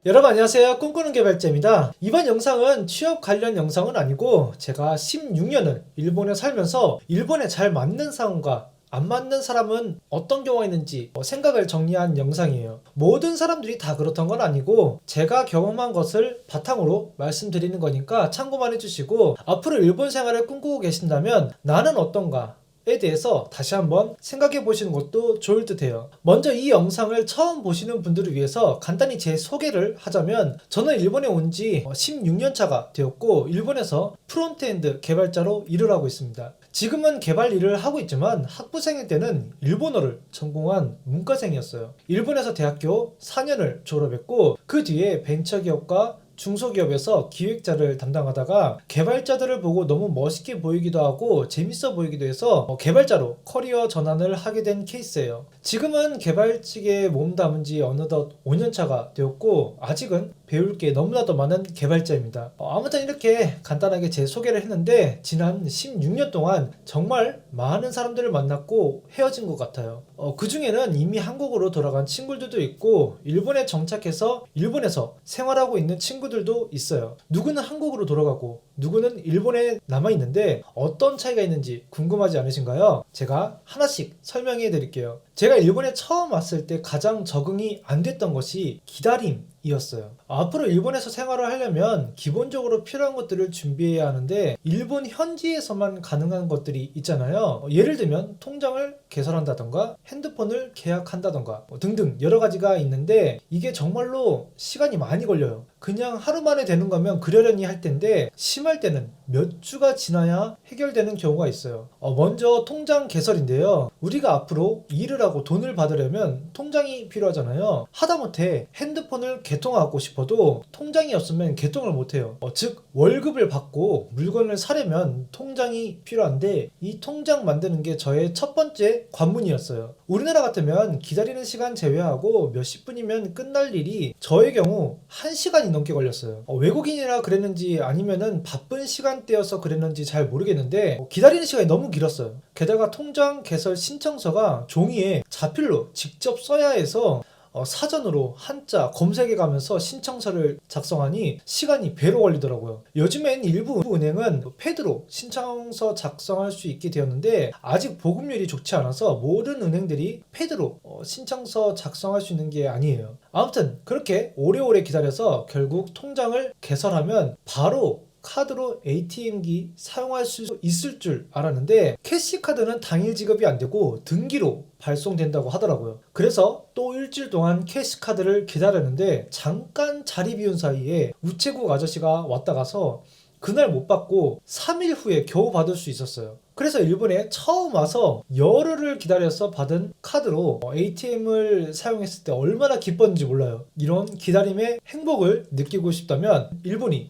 여러분 안녕하세요. 꿈꾸는 개발자입니다. 이번 영상은 취업 관련 영상은 아니고 제가 16년을 일본에 살면서 일본에 잘 맞는 상황과 안 맞는 사람은 어떤 경우가 있는지 생각을 정리한 영상이에요. 모든 사람들이 다 그렇던 건 아니고 제가 경험한 것을 바탕으로 말씀드리는 거니까 참고만 해주시고 앞으로 일본 생활을 꿈꾸고 계신다면 나는 어떤가 에 대해서 다시 한번 생각해 보시는 것도 좋을 듯 해요. 먼저 이 영상을 처음 보시는 분들을 위해서 간단히 제 소개를 하자면 저는 일본에 온 지 16년 차가 되었고 일본에서 프론트엔드 개발자로 일을 하고 있습니다. 지금은 개발 일을 하고 있지만 학부생일 때는 일본어를 전공한 문과생이었어요. 일본에서 대학교 4년을 졸업했고 그 뒤에 벤처기업과 중소기업에서 기획자를 담당하다가 개발자들을 보고 너무 멋있게 보이기도 하고 재밌어 보이기도 해서 개발자로 커리어 전환을 하게 된 케이스예요. 지금은 개발직에 몸담은 지 어느덧 5년차가 되었고 아직은 배울 게 너무나도 많은 개발자입니다. 아무튼 이렇게 간단하게 제 소개를 했는데 지난 16년 동안 정말 많은 사람들을 만났고 헤어진 것 같아요. 그 중에는 이미 한국으로 돌아간 친구들도 있고 일본에 정착해서 일본에서 생활하고 있는 친구들도 있어요. 누구는 한국으로 돌아가고 누구는 일본에 남아있는데 어떤 차이가 있는지 궁금하지 않으신가요? 제가 하나씩 설명해 드릴게요. 제가 일본에 처음 왔을 때 가장 적응이 안 됐던 것이 기다림이었어요. 앞으로 일본에서 생활을 하려면 기본적으로 필요한 것들을 준비해야 하는데 일본 현지에서만 가능한 것들이 있잖아요. 예를 들면 통장을 개설한다던가 핸드폰을 계약한다던가 등등 여러 가지가 있는데 이게 정말로 시간이 많이 걸려요. 그냥 하루 만에 되는 거면 그러려니 할 텐데 심할 때는 몇 주가 지나야 해결되는 경우가 있어요. 먼저 통장 개설인데요. 우리가 앞으로 일을 하고 돈을 받으려면 통장이 필요하잖아요. 하다못해 핸드폰을 개통하고 싶어도 통장이 없으면 개통을 못해요. 즉 월급을 받고 물건을 사려면 통장이 필요한데 이 통장 만드는 게 저의 첫 번째 관문이었어요. 우리나라 같으면 기다리는 시간 제외하고 몇십 분이면 끝날 일이 저의 경우 1시간이 넘게 걸렸어요. 외국인이라 그랬는지 아니면은 바쁜 시간대여서 그랬는지 잘 모르겠는데 기다리는 시간이 너무 길었어요. 게다가 통장 개설 신청서가 종이에 자필로 직접 써야 해서 사전으로 한자 검색해 가면서 신청서를 작성하니 시간이 배로 걸리더라고요. 요즘엔 일부 은행은 패드로 신청서 작성할 수 있게 되었는데 아직 보급률이 좋지 않아서 모든 은행들이 패드로 신청서 작성할 수 있는 게 아니에요. 아무튼 그렇게 오래오래 기다려서 결국 통장을 개설하면 바로 카드로 ATM기 사용할 수 있을 줄 알았는데 캐시카드는 당일 지급이 안 되고 등기로 발송된다고 하더라고요. 그래서 또 일주일 동안 캐시카드를 기다렸는데 잠깐 자리 비운 사이에 우체국 아저씨가 왔다 가서 그날 못 받고 3일 후에 겨우 받을 수 있었어요. 그래서 일본에 처음 와서 열흘을 기다려서 받은 카드로 ATM을 사용했을 때 얼마나 기뻤는지 몰라요. 이런 기다림의 행복을 느끼고 싶다면 일본이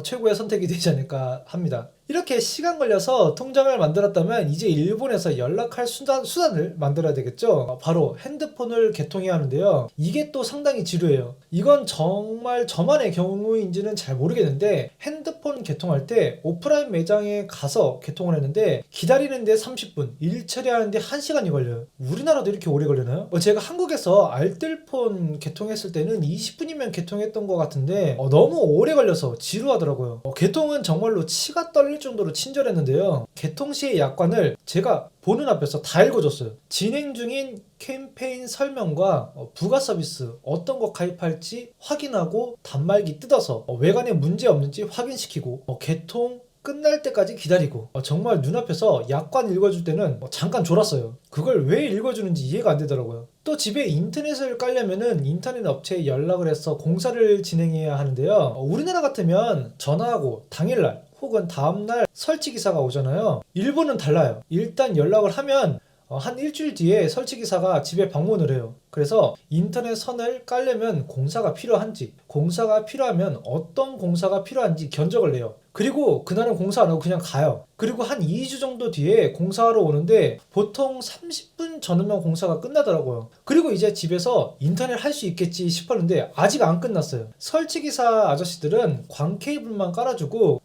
최고의 선택이 되지 않을까 합니다. 이렇게 시간 걸려서 통장을 만들었다면 이제 일본에서 연락할 수단을 만들어야 되겠죠. 바로 핸드폰을 개통해야 하는데요. 이게 또 상당히 지루해요. 이건 정말 저만의 경우인지는 잘 모르겠는데 핸드폰 개통할 때 오프라인 매장에 가서 개통을 했는데 기다리는데 30분, 일 처리하는데 1시간이 걸려요. 우리나라도 이렇게 오래 걸리나요? 제가 한국에서 알뜰폰 개통했을 때는 20분이면 개통했던 것 같은데 너무 오래 걸려서 지루하더라고요. 개통은 정말로 치가 떨릴 정도로 친절했는데요. 개통 시의 약관을 제가 보는 앞에서 다 읽어줬어요. 진행 중인 캠페인 설명과 부가 서비스 어떤 거 가입할지 확인하고 단말기 뜯어서 외관에 문제 없는지 확인시키고 개통 끝날 때까지 기다리고 정말 눈앞에서 약관 읽어줄 때는 잠깐 졸았어요. 그걸 왜 읽어주는지 이해가 안 되더라고요. 또 집에 인터넷을 깔려면은 인터넷 업체에 연락을 해서 공사를 진행해야 하는데요. 우리나라 같으면 전화하고 당일날 혹은 다음날 설치기사가 오잖아요. 일본은 달라요. 일단 연락을 하면 한 일주일 뒤에 설치기사가 집에 방문을 해요. 그래서 인터넷 선을 깔려면 공사가 필요한지, 공사가 필요하면 어떤 공사가 필요한지 견적을 내요. 그리고 그날은 공사 안 하고 그냥 가요. 그리고 한 2주 정도 뒤에 공사하러 오는데 보통 30분 전후면 공사가 끝나더라고요. 그리고 이제 집에서 인터넷 할 수 있겠지 싶었는데 아직 안 끝났어요. 설치기사 아저씨들은 광 케이블만 깔아주고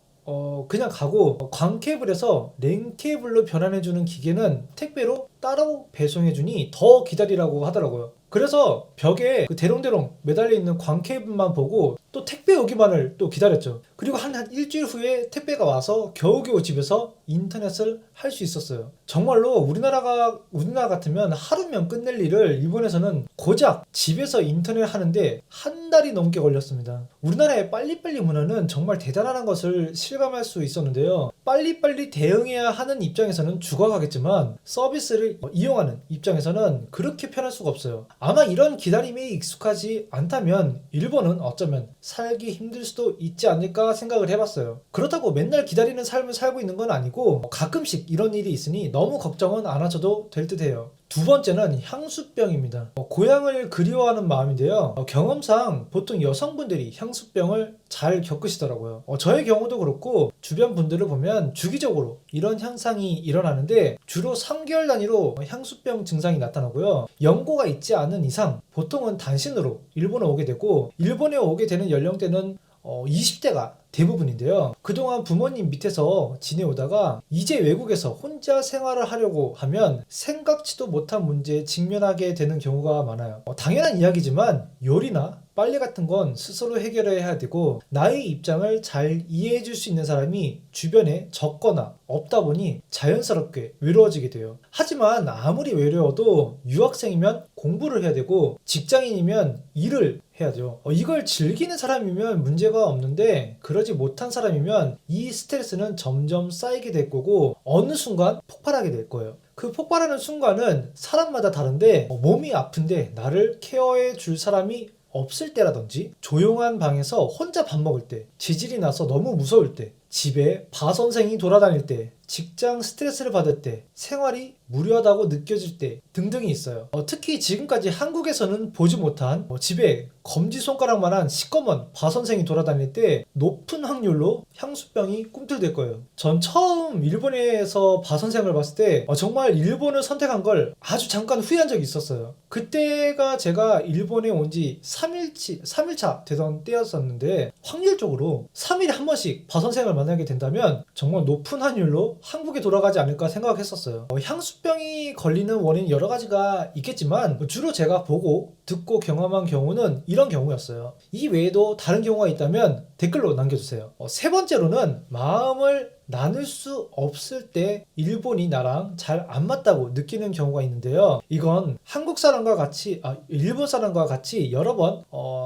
그냥 가고 광 케이블에서 랜 케이블로 변환해주는 기계는 택배로 따로 배송해주니 더 기다리라고 하더라고요. 그래서 벽에 그 대롱대롱 매달려 있는 광케이블만 보고 또 택배 오기만을 또 기다렸죠. 그리고 한 일주일 후에 택배가 와서 겨우겨우 집에서 인터넷을 할 수 있었어요. 정말로 우리나라 같으면 하루면 끝낼 일을 일본에서는 고작 집에서 인터넷 하는데 한 달이 넘게 걸렸습니다. 우리나라의 빨리빨리 문화는 정말 대단한 것을 실감할 수 있었는데요. 빨리빨리 대응해야 하는 입장에서는 죽어가겠지만 서비스를 이용하는 입장에서는 그렇게 편할 수가 없어요. 아마 이런 기다림에 익숙하지 않다면 일본은 어쩌면 살기 힘들 수도 있지 않을까 생각을 해봤어요. 그렇다고 맨날 기다리는 삶을 살고 있는 건 아니고 가끔씩 이런 일이 있으니 너무 걱정은 안 하셔도 될 듯해요. 두 번째는 향수병입니다. 고향을 그리워하는 마음인데요. 경험상 보통 여성분들이 향수병을 잘 겪으시더라고요. 저의 경우도 그렇고 주변 분들을 보면 주기적으로 이런 현상이 일어나는데 주로 3개월 단위로 향수병 증상이 나타나고요. 연고가 있지 않은 이상 보통은 단신으로 일본에 오게 되고, 일본에 오게 되는 연령대는 20대가 대부분인데요. 그동안 부모님 밑에서 지내오다가 이제 외국에서 혼자 생활을 하려고 하면 생각지도 못한 문제에 직면하게 되는 경우가 많아요. 당연한 이야기지만 요리나 빨래 같은 건 스스로 해결해야 되고, 나의 입장을 잘 이해해 줄 수 있는 사람이 주변에 적거나 없다 보니 자연스럽게 외로워지게 돼요. 하지만 아무리 외로워도 유학생이면 공부를 해야 되고 직장인이면 일을 해야죠. 이걸 즐기는 사람이면 문제가 없는데 그러지 못한 사람이면 이 스트레스는 점점 쌓이게 될 거고 어느 순간 폭발하게 될 거예요. 그 폭발하는 순간은 사람마다 다른데 몸이 아픈데 나를 케어해 줄 사람이 없을 때라든지, 조용한 방에서 혼자 밥 먹을 때, 지질이 나서 너무 무서울 때, 집에 바선생이 돌아다닐 때, 직장 스트레스를 받을 때, 생활이 무료하다고 느껴질 때 등등이 있어요. 특히 지금까지 한국에서는 보지 못한 집에 검지손가락만한 시꺼먼 바선생이 돌아다닐 때 높은 확률로 향수병이 꿈틀댈 거예요. 전 처음 일본에서 바선생을 봤을 때 정말 일본을 선택한 걸 아주 잠깐 후회한 적이 있었어요. 그때가 제가 일본에 온 지 3일차 되던 때였었는데 확률적으로 3일에 한 번씩 바선생을 만나게 된다면 정말 높은 확률로 한국에 돌아가지 않을까 생각했었어요. 향수병이 걸리는 원인 여러 가지가 있겠지만 주로 제가 보고 듣고 경험한 경우는 이런 경우였어요. 이 외에도 다른 경우가 있다면 댓글로 남겨주세요. 세 번째로는 마음을 나눌 수 없을 때 일본이 나랑 잘 안 맞다고 느끼는 경우가 있는데요. 이건 한국 사람과 같이 일본 사람과 같이 여러 번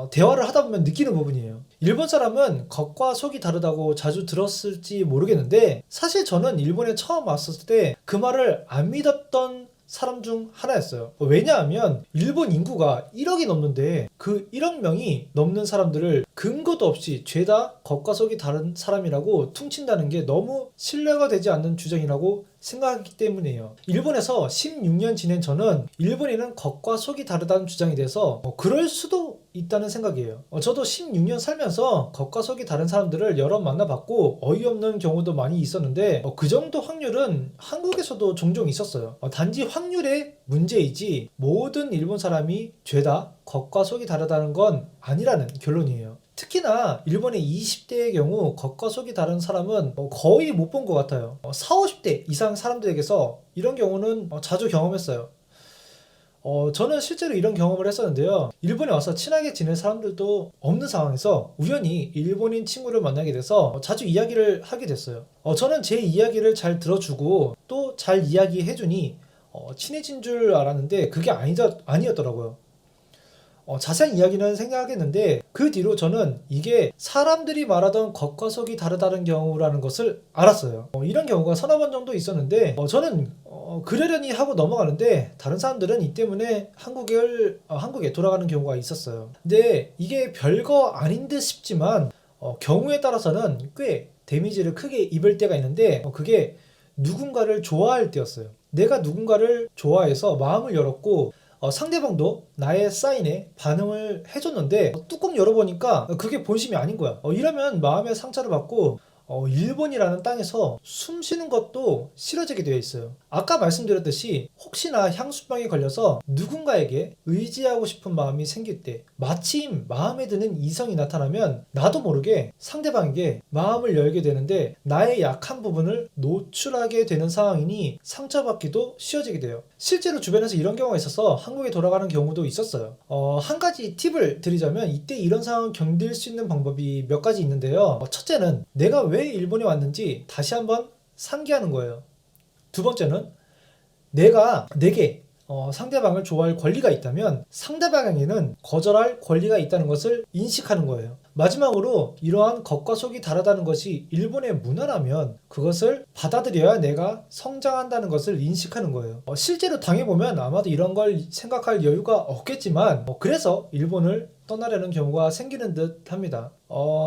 대화를 하다 보면 느끼는 부분이에요. 일본 사람은 겉과 속이 다르다고 자주 들었을지 모르겠는데 사실 저는 일본에 처음 왔을 때 그 말을 안 믿었던 사람 중 하나였어요. 왜냐하면 일본 인구가 1억이 넘는데 그 1억 명이 넘는 사람들을 근거도 없이 죄다 겉과 속이 다른 사람이라고 퉁친다는 게 너무 신뢰가 되지 않는 주장이라고 생각하기 때문이에요. 일본에서 16년 지낸 저는 일본인은 겉과 속이 다르다는 주장에 대해서 그럴 수도 있다는 생각이에요. 저도 16년 살면서 겉과 속이 다른 사람들을 여러 만나봤고 어이없는 경우도 많이 있었는데 그 정도 확률은 한국에서도 종종 있었어요. 단지 확률의 문제이지 모든 일본 사람이 죄다 겉과 속이 다르다는 건 아니라는 결론이에요. 특히나 일본의 20대의 경우 겉과 속이 다른 사람은 거의 못 본 것 같아요. 40, 50대 이상 사람들에게서 이런 경우는 자주 경험했어요. 저는 실제로 이런 경험을 했었는데요. 일본에 와서 친하게 지낼 사람들도 없는 상황에서 우연히 일본인 친구를 만나게 돼서 자주 이야기를 하게 됐어요. 저는 제 이야기를 잘 들어주고 또 잘 이야기해주니 친해진 줄 알았는데 그게 아니었더라고요. 자세한 이야기는 생략하겠는데 그 뒤로 저는 이게 사람들이 말하던 겉과 속이 다르다는 경우라는 것을 알았어요. 이런 경우가 서너 번 정도 있었는데 저는 그러려니 하고 넘어가는데 다른 사람들은 이 때문에 한국에 돌아가는 경우가 있었어요. 근데 이게 별거 아닌 듯 싶지만 경우에 따라서는 꽤 데미지를 크게 입을 때가 있는데 그게 누군가를 좋아할 때였어요. 내가 누군가를 좋아해서 마음을 열었고 상대방도 나의 사인에 반응을 해줬는데 뚜껑 열어보니까 그게 본심이 아닌 거야. 이러면 마음의 상처를 받고 일본이라는 땅에서 숨 쉬는 것도 싫어지게 되어 있어요. 아까 말씀드렸듯이 혹시나 향수병에 걸려서 누군가에게 의지하고 싶은 마음이 생길 때 마침 마음에 드는 이성이 나타나면 나도 모르게 상대방에게 마음을 열게 되는데 나의 약한 부분을 노출하게 되는 상황이니 상처받기도 쉬워지게 돼요. 실제로 주변에서 이런 경우가 있어서 한국에 돌아가는 경우도 있었어요. 한 가지 팁을 드리자면 이때 이런 상황을 견딜 수 있는 방법이 몇 가지 있는데요. 첫째는 내가 왜 일본에 왔는지 다시 한번 상기하는 거예요. 두 번째는 내게 상대방을 좋아할 권리가 있다면 상대방에게는 거절할 권리가 있다는 것을 인식하는 거예요. 마지막으로 이러한 겉과 속이 다르다는 것이 일본의 문화라면 그것을 받아들여야 내가 성장한다는 것을 인식하는 거예요. 실제로 당해보면 아마도 이런 걸 생각할 여유가 없겠지만 그래서 일본을 떠나려는 경우가 생기는 듯 합니다.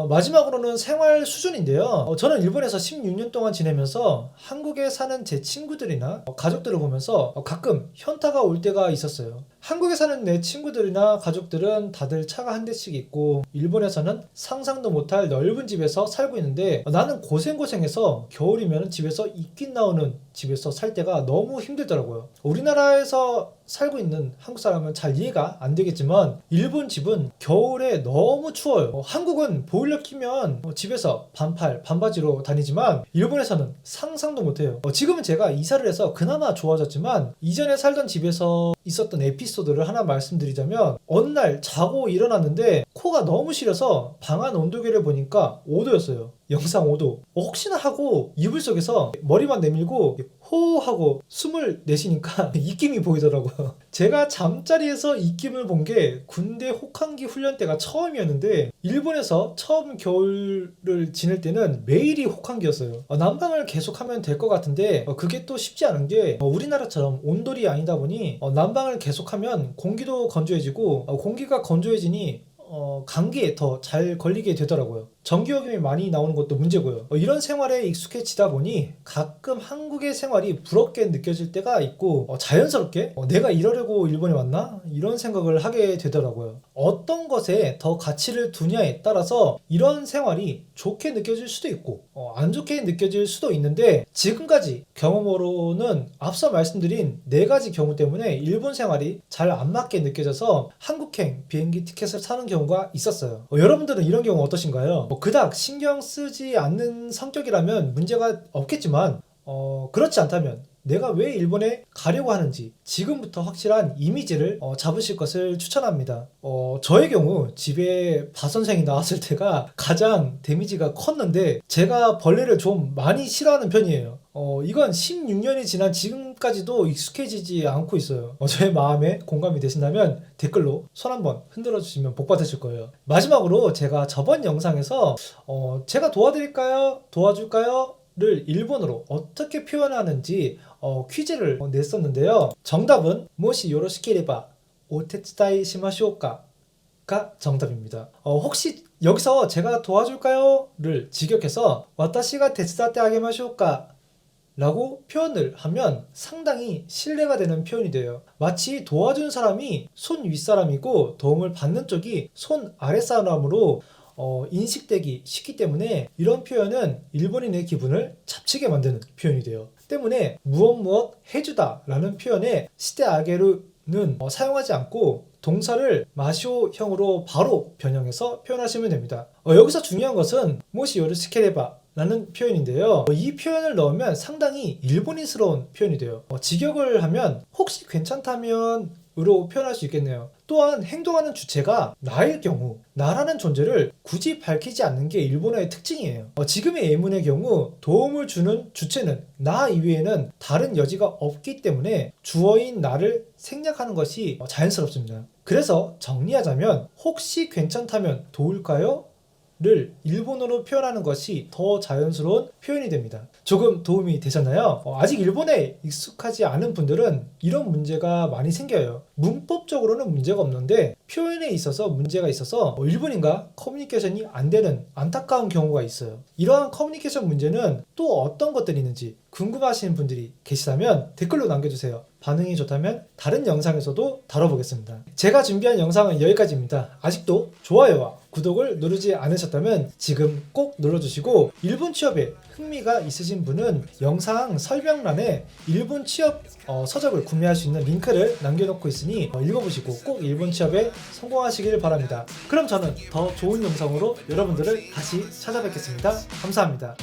마지막으로는 생활 수준인데요. 저는 일본에서 16년 동안 지내면서 한국에 사는 제 친구들이나 가족들을 보면서 가끔 현타가 올 때가 있었어요. 한국에 사는 내 친구들이나 가족들은 다들 차가 한 대씩 있고 일본에서는 상상도 못할 넓은 집에서 살고 있는데 나는 고생고생해서 겨울이면 집에서 입김 나오는 집에서 살 때가 너무 힘들더라고요. 우리나라에서 살고 있는 한국 사람은 잘 이해가 안 되겠지만 일본 집은 겨울에 너무 추워요. 한국은 보일러 키면 집에서 반팔, 반바지로 다니지만 일본에서는 상상도 못해요. 지금은 제가 이사를 해서 그나마 좋아졌지만 이전에 살던 집에서 있었던 에피소드를 하나 말씀드리자면 어느 날 자고 일어났는데 코가 너무 시려서 방 안 온도계를 보니까 5도였어요. 영상 5도. 혹시나 하고 이불 속에서 머리만 내밀고 호호하고 숨을 내쉬니까 입김이 보이더라고요. 제가 잠자리에서 입김을 본 게 군대 혹한기 훈련 때가 처음이었는데 일본에서 처음 겨울을 지낼 때는 매일이 혹한기였어요. 난방을 계속하면 될 것 같은데 그게 또 쉽지 않은 게 우리나라처럼 온돌이 아니다 보니 난방을 계속하면 공기도 건조해지고 공기가 건조해지니 감기에 더 잘 걸리게 되더라고요. 전기요금이 많이 나오는 것도 문제고요. 이런 생활에 익숙해지다 보니 가끔 한국의 생활이 부럽게 느껴질 때가 있고 자연스럽게 내가 이러려고 일본에 왔나? 이런 생각을 하게 되더라고요. 어떤 것에 더 가치를 두냐에 따라서 이런 생활이 좋게 느껴질 수도 있고 안 좋게 느껴질 수도 있는데 지금까지 경험으로는 앞서 말씀드린 4가지 경우 때문에 일본 생활이 잘 안 맞게 느껴져서 한국행 비행기 티켓을 사는 경우가 있었어요. 여러분들은 이런 경우 어떠신가요? 그닥 신경 쓰지 않는 성격이라면 문제가 없겠지만 그렇지 않다면 내가 왜 일본에 가려고 하는지 지금부터 확실한 이미지를 잡으실 것을 추천합니다. 저의 경우 집에 바선생이 나왔을 때가 가장 데미지가 컸는데 제가 벌레를 좀 많이 싫어하는 편이에요. 이건 16년이 지난 지금까지도 익숙해지지 않고 있어요. 저의 마음에 공감이 되신다면 댓글로 손 한번 흔들어 주시면 복 받으실 거예요. 마지막으로 제가 저번 영상에서 제가 도와드릴까요? 도와줄까요? 를 일본어로 어떻게 표현하는지 퀴즈를 냈었는데요. 정답은 모시 요로시케레바 오테츠다이 시마쇼우까가 정답입니다. 혹시 여기서 제가 도와줄까요? 를 직역해서 와타시가 테츠다테 아게마쇼우까 라고 표현을 하면 상당히 신뢰가 되는 표현이 돼요. 마치 도와준 사람이 손 윗사람이고 도움을 받는 쪽이 손 아랫사람으로 인식되기 쉽기 때문에 이런 표현은 일본인의 기분을 잡치게 만드는 표현이 돼요. 때문에 무엇 해주다 라는 표현에 시대 아게루는 사용하지 않고 동사를 마쇼형으로 바로 변형해서 표현하시면 됩니다. 여기서 중요한 것은 모시 요르시케레바 라는 표현인데요. 이 표현을 넣으면 상당히 일본인스러운 표현이 돼요. 직역을 하면 혹시 괜찮다면 으로 표현할 수 있겠네요. 또한 행동하는 주체가 나일 경우 나라는 존재를 굳이 밝히지 않는 게 일본어의 특징이에요. 지금의 예문의 경우 도움을 주는 주체는 나 이외에는 다른 여지가 없기 때문에 주어인 나를 생략하는 것이 자연스럽습니다. 그래서 정리하자면 혹시 괜찮다면 도울까요? 를 일본어로 표현하는 것이 더 자연스러운 표현이 됩니다. 조금 도움이 되셨나요? 아직 일본에 익숙하지 않은 분들은 이런 문제가 많이 생겨요. 문법적으로는 문제가 없는데 표현에 있어서 문제가 있어서 일본인과 커뮤니케이션이 안 되는 안타까운 경우가 있어요. 이러한 커뮤니케이션 문제는 또 어떤 것들이 있는지 궁금하신 분들이 계시다면 댓글로 남겨주세요. 반응이 좋다면 다른 영상에서도 다뤄보겠습니다. 제가 준비한 영상은 여기까지입니다. 아직도 좋아요와 구독을 누르지 않으셨다면 지금 꼭 눌러주시고, 일본 취업에 흥미가 있으신 분은 영상 설명란에 일본 취업 서적을 구매할 수 있는 링크를 남겨놓고 있으니 읽어보시고 꼭 일본 취업에 성공하시길 바랍니다. 그럼 저는 더 좋은 영상으로 여러분들을 다시 찾아뵙겠습니다. 감사합니다.